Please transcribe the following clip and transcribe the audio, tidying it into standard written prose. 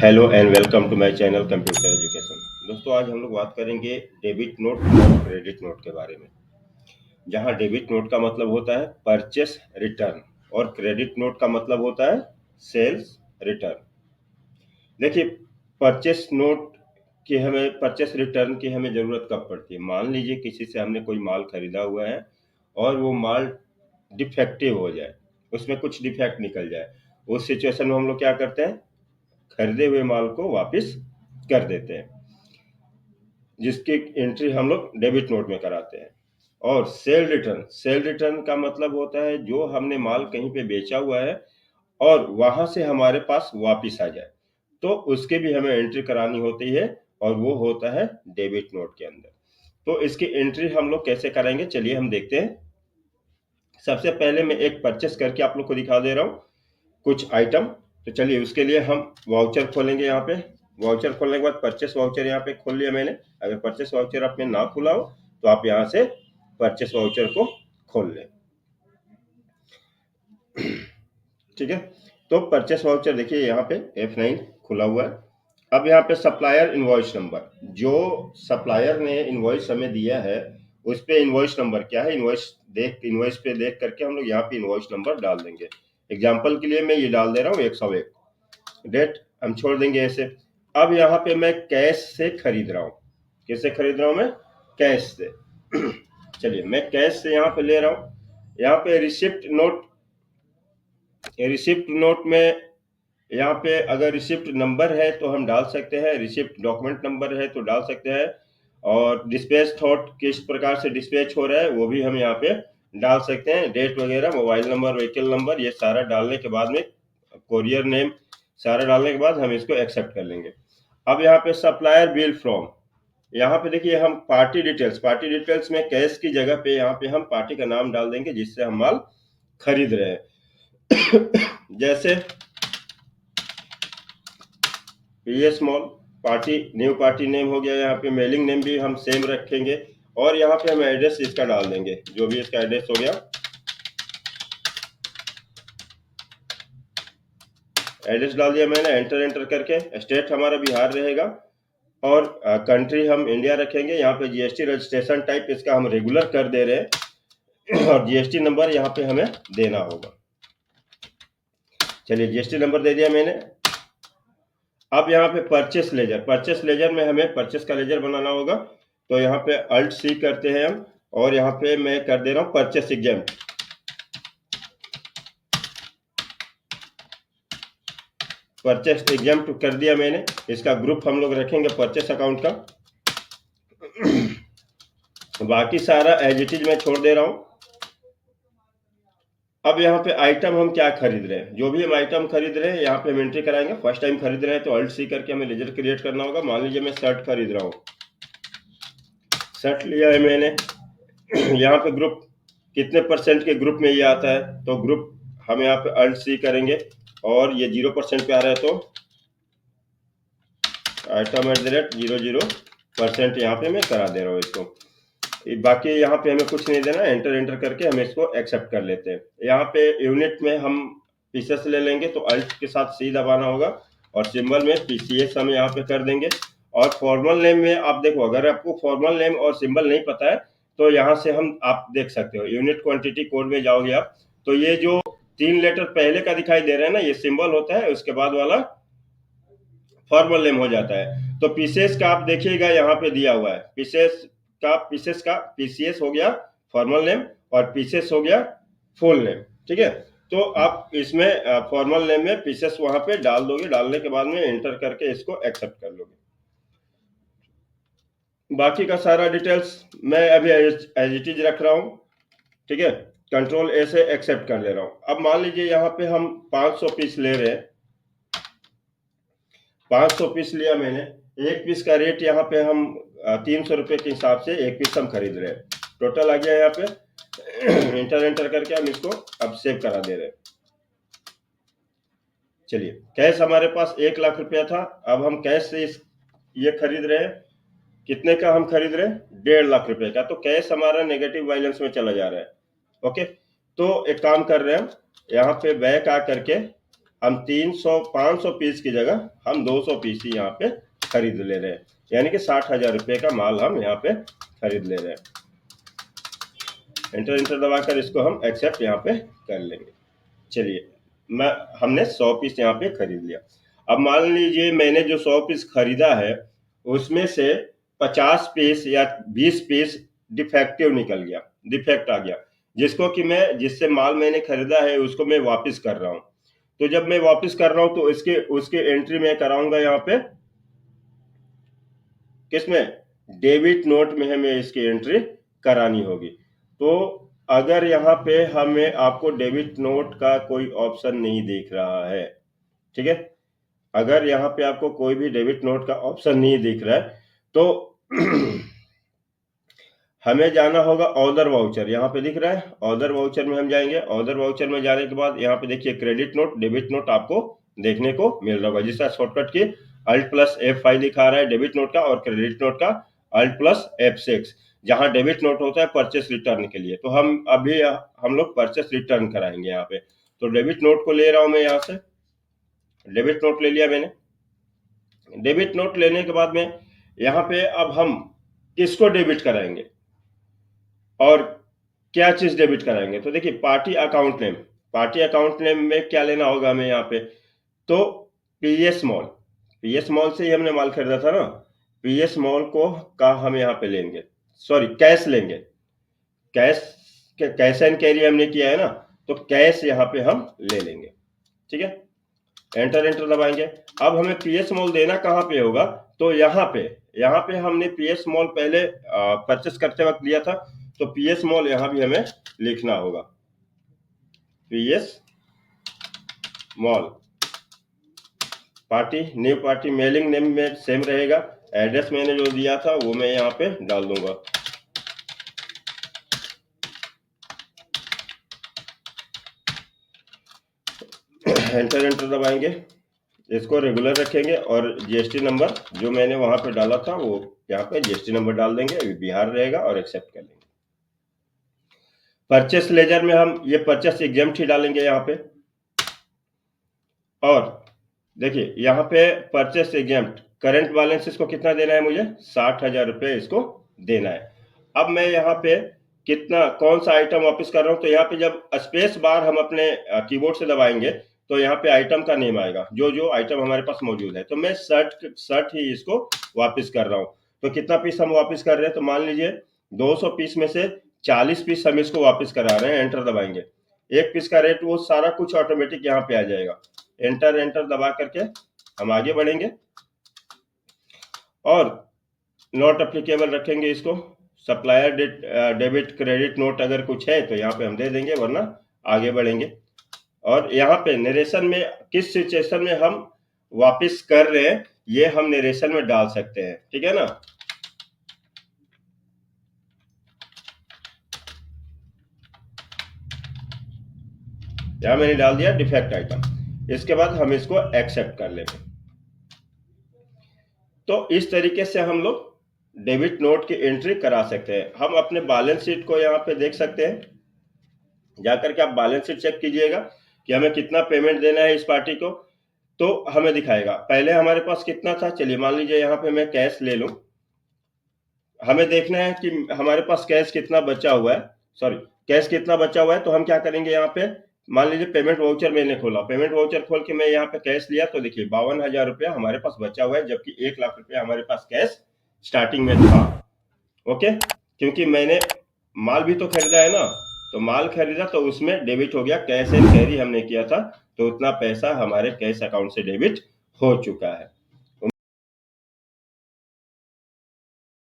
Hello and welcome to my channel computer education. दोस्तों, आज हम लोग बात करेंगे डेबिट नोट और क्रेडिट नोट के बारे में। जहां डेबिट नोट का मतलब होता है परचेस रिटर्न और क्रेडिट नोट का मतलब होता है सेल्स रिटर्न। देखिए, परचेस नोट की हमें परचेस रिटर्न की हमें ज़रूरत कब पड़ती है? मान लीजिए किसी से हमने कोई माल खरीदा हुआ है और वो माल डिफेक्टिव हो जाए, उसमें कुछ डिफेक्ट निकल जाए। उस सिचुएशन में हम लोग क्या करते हैं? खरीदे हुए माल को वापस कर देते हैं, जिसकी एंट्री हम लोग डेबिट नोट में कराते हैं। और सेल रिटर्न का मतलब होता है जो हमने माल कहीं पे बेचा हुआ है और वहां से हमारे पास वापस आ जाए, तो उसके भी हमें एंट्री करानी होती है और वो होता है डेबिट नोट के अंदर। तो इसकी एंट्री हम लोग कैसे कराएंगे, चलिए हम देखते हैं। सबसे पहले मैं एक परचेस करके आप लोग को दिखा दे रहा हूँ कुछ आइटम। तो चलिए उसके लिए हम वाउचर खोलेंगे। यहाँ पे वाउचर खोलने के बाद परचेस वाउचर यहाँ पे खोल लिया मैंने। अगर परचेस वाउचर आपने ना खुला हो तो आप यहाँ से परचेस वाउचर को खोल लें। ठीक है, तो परचेस वाउचर देखिए यहाँ पे F9 खुला हुआ है। अब यहाँ पे सप्लायर इनवॉइस नंबर, जो सप्लायर ने इनवॉइस हमें दिया है उस पे इनवॉइस नंबर क्या है, इनवॉइस पे देख करके हम लोग यहाँ पे इनवॉइस नंबर डाल देंगे। एग्जाम्पल के लिए मैं ये डाल दे रहा हूँ 101। डेट हम छोड़ देंगे ऐसे। अब यहाँ पे मैं कैश से खरीद रहा हूँ। किससे खरीद रहा हूँ मैं? कैश से। चलिए मैं कैश से यहाँ पे ले रहा हूँ। यहाँ पे रिसिप्ट नोट में यहाँ पे अगर रिसिप्ट नंबर है तो हम डाल सकते हैं, रिसिप्ट डॉक्यूमेंट नंबर है तो डाल सकते हैं, और डिस्पैच थॉट किस प्रकार से डिस्पैच हो रहा है वो भी हम यहाँ पे डाल सकते हैं। डेट वगैरह, मोबाइल नंबर, व्हीकल नंबर, ये सारा डालने के बाद में कोरियर नेम सारा डालने के बाद हम इसको एक्सेप्ट कर लेंगे। अब यहाँ पे सप्लायर बिल फ्रॉम, यहाँ पे देखिए हम पार्टी डिटेल्स में कैश की जगह पे यहाँ पे हम पार्टी का नाम डाल देंगे जिससे हम माल खरीद रहे हैं। जैसे PS mall, party new party name हो गया। यहाँ पे मेलिंग नेम भी हम सेम रखेंगे और यहाँ पे हम एड्रेस इसका डाल देंगे, जो भी इसका एड्रेस हो गया। एड्रेस डाल दिया मैंने, एंटर करके। स्टेट हमारा बिहार रहेगा और कंट्री हम इंडिया रखेंगे। यहाँ पे जीएसटी रजिस्ट्रेशन टाइप इसका हम रेगुलर कर दे रहे हैं और जीएसटी नंबर यहाँ पे हमें देना होगा। चलिए जीएसटी नंबर दे दिया मैंने। अब यहाँ पे परचेस लेजर में हमें परचेस का लेजर बनाना होगा, तो यहाँ पे अल्ट सी करते हैं हम और यहाँ पे मैं कर दे रहा हूँ परचेस एग्जेम्प्ट। परचेस एग्जेम्प्ट कर दिया मैंने। इसका ग्रुप हम लोग रखेंगे परचेस अकाउंट का। बाकी सारा एज इट इज मैं छोड़ दे रहा हूँ। अब यहाँ पे आइटम हम क्या खरीद रहे हैं, जो भी हम आइटम खरीद रहे हैं यहाँ पे हम एंट्री कराएंगे। फर्स्ट टाइम खरीद रहे हैं तो अल्ट सी करके हमें लेजर क्रिएट करना होगा। मान लीजिए मैं शर्ट खरीद रहा हूँ, शर्ट लिया है मैंने। यहाँ पे ग्रुप कितने परसेंट के ग्रुप में ये आता है, तो ग्रुप हम यहाँ पे अल्ट सी करेंगे और ये 0% पे आ रहा है तो आइटम @00% यहाँ पे मैं करा दे रहा हूँ इसको। बाकी यहाँ पे हमें कुछ नहीं देना, एंटर करके हम इसको एक्सेप्ट कर लेते हैं। यहाँ पे यूनिट में हम पीसेस ले लेंगे तो अल्ट के साथ सी दबाना होगा और सिंबल में पीसीएस हम यहाँ पे कर देंगे। और फॉर्मल नेम में आप देखो, अगर आपको फॉर्मल नेम और सिंबल नहीं पता है तो यहाँ से हम आप देख सकते हो, यूनिट क्वांटिटी कोड में जाओगे आप तो ये जो 3 लेटर पहले का दिखाई दे रहा है ना, ये सिंबल होता है, उसके बाद वाला फॉर्मल नेम हो जाता है। तो पीसेस का आप देखिएगा यहाँ पे दिया हुआ है, पीसेस का पीसीएस हो गया फॉर्मल नेम और पीसेस हो गया फुल नेम। ठीक है, तो आप इसमें फॉर्मल नेम में पीसेस वहां पे डाल दोगे, डालने के बाद में एंटर करके इसको एक्सेप्ट कर लोगे। बाकी का सारा डिटेल्स मैं अभी एज इट इज रख रहा हूँ। ठीक है, कंट्रोल ए से एक्सेप्ट कर ले रहा हूँ। अब मान लीजिए यहाँ पे हम 500 पीस ले रहे हैं। 500 पीस लिया मैंने, एक पीस का रेट यहाँ पे हम 300 रुपए के हिसाब से एक पीस हम खरीद रहे हैं। टोटल आ गया यहाँ पे। एंटर करके हम इसको अब सेव करा दे रहे हैं। चलिए, कैश हमारे पास 1 लाख रुपया था। अब हम कैश से ये खरीद रहे हैं। कितने का हम खरीद रहे हैं? 1.5 लाख रुपए का। तो कैश हमारा नेगेटिव बैलेंस में चला जा रहा है। ओके, तो एक काम कर रहे हैं हम, यहाँ पे बैक आ करके हम 300 500 पीस की जगह हम 200 पीस ही यहाँ पे खरीद ले रहे हैं, यानी कि 60,000 रुपये का माल हम यहाँ पे खरीद ले रहे हैं। एंटर एंटर दबाकर इसको हम एक्सेप्ट यहाँ पे कर लेंगे। चलिए, हमने 100 पीस यहाँ पे खरीद लिया। अब मान लीजिए मैंने जो 100 पीस खरीदा है उसमें से 50 पीस या 20 पीस डिफेक्टिव निकल गया, डिफेक्ट आ गया, जिससे माल मैंने खरीदा है उसको मैं वापस कर रहा हूं। तो जब मैं वापस कर रहा हूं तो उसके एंट्री मैं कराऊंगा यहाँ पे किसमें, डेबिट नोट में हमें इसकी एंट्री करानी होगी। तो अगर यहाँ पे हमें आपको डेबिट नोट का कोई ऑप्शन नहीं दिख रहा है, ठीक है, अगर यहाँ पे आपको कोई भी डेबिट नोट का ऑप्शन नहीं दिख रहा है तो हमें जाना होगा ऑर्डर वाउचर। यहाँ पे दिख रहा है ऑर्डर वाउचर में हम जाएंगे। ऑर्डर वाउचर में जाने के बाद यहाँ पे देखिए क्रेडिट नोट डेबिट नोट आपको देखने को मिल रहा होगा, जिसका शॉर्टकट की Alt+F5 दिखा रहा है डेबिट नोट का, और क्रेडिट नोट का Alt+F6, जहां डेबिट नोट होता है परचेस रिटर्न के लिए। तो हम लोग परचेस रिटर्न कराएंगे यहाँ पे। तो डेबिट नोट को ले रहा हूं मैं, यहाँ से डेबिट नोट ले लिया मैंने। डेबिट नोट लेने के बाद में यहाँ पे अब हम किसको डेबिट कराएंगे और क्या चीज डेबिट कराएंगे। तो देखिए पार्टी अकाउंट नेम में क्या लेना होगा हमें यहाँ पे, तो पीएस मॉल से ही हमने माल खरीदा था ना, पीएस मॉल का हम यहाँ पे लेंगे, सॉरी कैश लेंगे, कैश एंड कैरी हमने किया है ना, तो कैश यहाँ पे हम ले लेंगे। ठीक है, एंटर दबाएंगे। अब हमें पीएस मॉल देना कहाँ पे होगा, तो यहाँ पे हमने पीएस मॉल पहले परचेस करते वक्त दिया था, तो पीएस मॉल यहाँ भी हमें लिखना होगा, PS mall. New party mailing name में सेम रहेगा, एड्रेस मैंने जो दिया था वो मैं यहाँ पे डाल दूंगा। एंटर दबाएंगे, इसको रेगुलर रखेंगे और जीएसटी नंबर जो मैंने वहां पे डाला था वो यहाँ पे जीएसटी नंबर डाल देंगे, बिहार रहेगा, और एक्सेप्ट कर लेंगे। परचेस लेजर में हम ये परचेस एग्जाम्प्ट ही डालेंगे यहाँ पे, और देखिए यहाँ पे परचेस एग्जाम्प्ट करंट बैलेंस इसको कितना देना है, मुझे 60,000 रुपये इसको देना है। अब मैं यहाँ पे कौन सा आइटम वापस कर रहा हूँ, तो यहाँ पे जब स्पेस बार हम अपने कीबोर्ड से दबाएंगे तो यहाँ पे आइटम का नेम आएगा, जो आइटम हमारे पास मौजूद है। तो मैं शर्ट ही इसको वापस कर रहा हूँ। तो कितना पीस हम वापस कर रहे हैं, तो मान लीजिए 200 पीस में से 40 पीस हम इसको वापस करा रहे हैं। एंटर दबाएंगे, एक पीस का रेट वो सारा कुछ ऑटोमेटिक यहाँ पे आ जाएगा। एंटर दबा करके हम आगे बढ़ेंगे और नॉट एप्लीकेबल रखेंगे इसको। सप्लायर डेबिट क्रेडिट नोट अगर कुछ है तो यहाँ पे हम दे देंगे, वरना आगे बढ़ेंगे। और यहाँ पे नरेशन में किस सिचुएशन में हम वापस कर रहे हैं ये हम नरेशन में डाल सकते हैं, ठीक है ना। यहाँ मैंने डाल दिया डिफेक्ट आइटम। इसके बाद हम इसको एक्सेप्ट कर लेंगे। तो इस तरीके से हम लोग डेबिट नोट की एंट्री करा सकते हैं। हम अपने बैलेंस शीट को यहाँ पे देख सकते हैं, जाकर के आप बैलेंस शीट चेक कीजिएगा कि हमें कितना पेमेंट देना है इस पार्टी को, तो हमें दिखाएगा। पहले हमारे पास कितना था, चलिए मान लीजिए यहाँ पे मैं कैश ले लूं। हमें देखना है कि हमारे पास कैश कितना बचा हुआ है, तो हम क्या करेंगे, यहाँ पे मान लीजिए पेमेंट वाउचर मैंने खोला, पेमेंट वाउचर खोल के मैं यहाँ पे कैश लिया, तो देखिए 52,000 रुपया हमारे पास बचा हुआ है, जबकि 1 लाख रुपया हमारे पास कैश स्टार्टिंग में था। ओके, क्योंकि मैंने माल भी तो खरीदा है ना, तो माल खरीदा तो उसमें डेबिट हो गया, कैश एंड कैरी हमने किया था, तो उतना पैसा हमारे कैश अकाउंट से डेबिट हो चुका है।